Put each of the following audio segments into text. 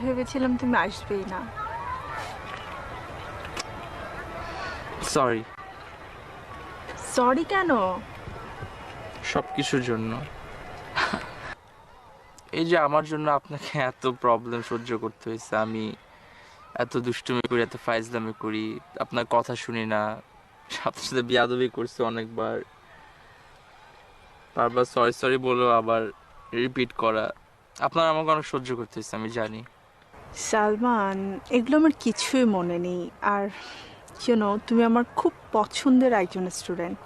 ভেবেছিলাম তুমি আসবেই না। সরি। সরি কেন? সব কিছুর জন্য। এই যে আমার জন্য আপনাকে এত প্রবলেম সহ্য করতে হয়েছে, আমি এত দুষ্টুমি করি, এত ফাইজলামি করি, আপনার কথা শুনি না, আপনার সাথে বিয়াদবি করছি অনেকবার, বারবার সরি সরি বলেও আবার রিপিট করা, আপনার আমাকে অনেক সহ্য করতে হয়েছে আমি জানি। সালমান, এগুলো আমার কিছুই মনে নেই। আর তুমি আমার খুব পছন্দের একজন student.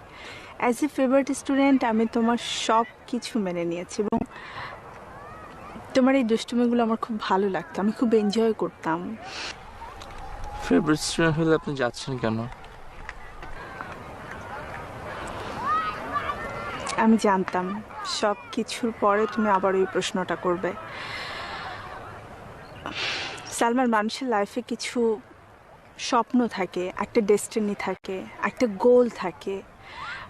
As a favourite student আমি তোমার সব কিছু মেনে নিয়েছি এবং তোমার এই দুষ্টুমিগুলো আমার খুব ভালো লাগতো, আমি খুব এনজয় করতাম। ফেভারিট স্টুডেন্ট হলে আপনি যাচ্ছেন কেন? আমি জানতাম সব কিছুর পরে তুমি আবার ওই প্রশ্নটা করবে। সালমান, মানুষের লাইফে কিছু স্বপ্ন থাকে, একটা ডেস্টিনি থাকে, একটা গোল থাকে।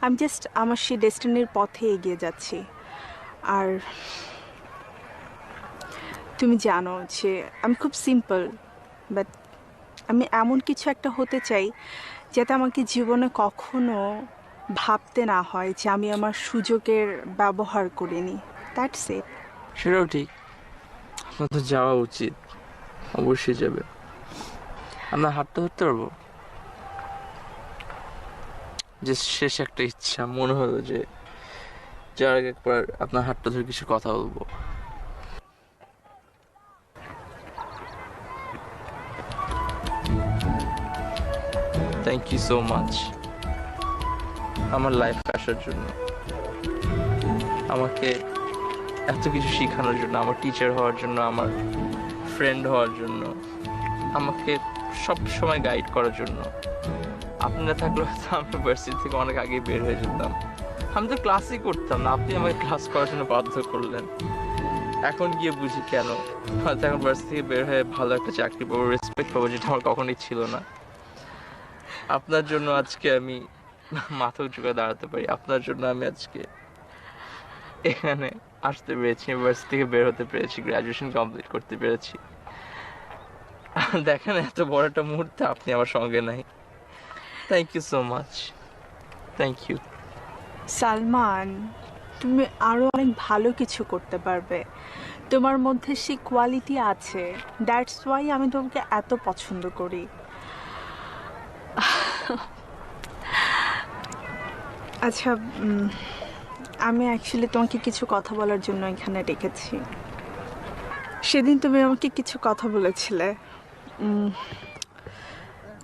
আমি জাস্ট আমার সেই ডেস্টিনির পথে এগিয়ে যাচ্ছি। আর তুমি জানো যে আমি খুব সিম্পল, বাট আমি এমন কিছু একটা হতে চাই যাতে আমাকে জীবনে কখনো ভাবতে না হয় যে আমি আমার সুযোগের ব্যবহার করিনি। That's it. সেটাও ঠিক, আপনার তো যাওয়া উচিত, অবশ্যই যাবে। আপনার হাতটা ধরতে পারবো? যে শেষ একটা ইচ্ছা মনে হলো যে যাওয়ার আগে একবার আপনার হাতটা ধরে কিছু কথা বলবো। থ্যাংক ইউ সো মাচ আমার লাইফে আসার জন্য, আমাকে এত কিছু শেখানোর জন্য, আমার টিচার হওয়ার জন্য, আমার ফ্রেন্ড হওয়ার জন্য, আমাকে সব সময় গাইড করার জন্য। আপনি না থাকলে হয়তো আমি ভার্সিটি থেকে অনেক আগেই বের হয়ে যেতাম। আমি তো ক্লাসই করতাম না, আপনি আমাকে ক্লাস করার জন্য বাধ্য করলেন। এখন গিয়ে বুঝি কেন। হয়তো এখন ভার্সিটি থেকে বের হয়ে ভালো একটা চাকরি পাবো, রেসপেক্ট পাবো, যেটা আমার কখনোই ছিল না। আপনার জন্য আজকে আমি মাথা উঁচু করে দাঁড়াতে পারি, আপনার জন্য আমি আজকে এখানে আসতে পেরেছি, ইউনিভার্সিটি থেকে বের হতে পেরেছি, গ্র্যাজুয়েশন কমপ্লিট করতে পেরেছি। দেখেন এত বড় একটা মুহূর্তে আপনি আমার সঙ্গে নাই। Thank you so much, thank you. Salman, তুমি আরও অনেক ভালো কিছু করতে পারবে, তোমার মধ্যে সেই কোয়ালিটি আছে। দ্যাটস ওয়াই আমি তোমাকে এত পছন্দ করি। আচ্ছা, আমি অ্যাকচুয়ালি তোমাকে কিছু কথা বলার জন্য এখানে ডেকেছি। সেদিন তুমি আমাকে কিছু কথা বলেছিলে,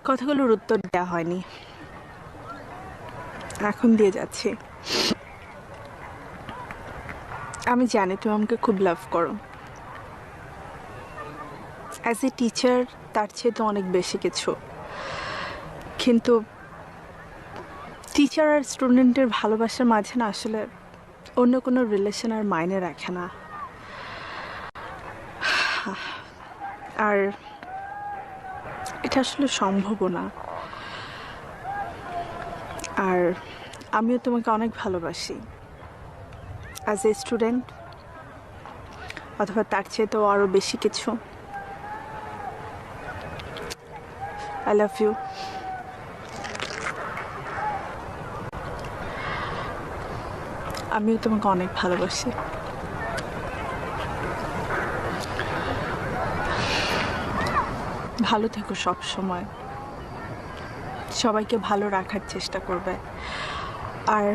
কথাগুলোর উত্তর দেওয়া হয়নি, এখন দিয়ে যাচ্ছি। আমি জানি তুমি আমাকে খুব লাভ করো, অ্যাজ এ টিচার তার চেয়ে তো অনেক বেশি কিছু। কিন্তু টিচার আর স্টুডেন্টের ভালোবাসার মাঝে না আসলে অন্য কোনো রিলেশন আর মাইনে রাখে না। আর এটা আসলে সম্ভবও না। আর আমিও তোমাকে অনেক ভালোবাসি, অ্যাজ এ স্টুডেন্ট অথবা তার চেয়ে তো আরও বেশি কিছু। I love you. আমিও তোমাকে অনেক ভালোবাসি। ভালো থেকো সব সময়, সবাইকে ভালো রাখার চেষ্টা করবে। আর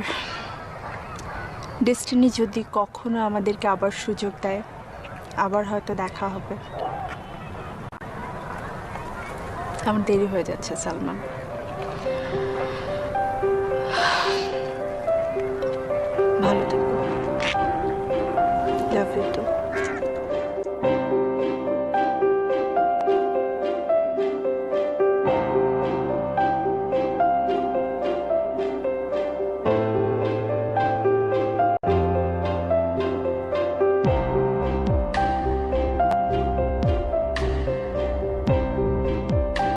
ডেস্টিনি যদি কখনো আমাদেরকে আবার সুযোগ দেয়, আবার হয়তো দেখা হবে। আমার দেরি হয়ে যাচ্ছে সালমান।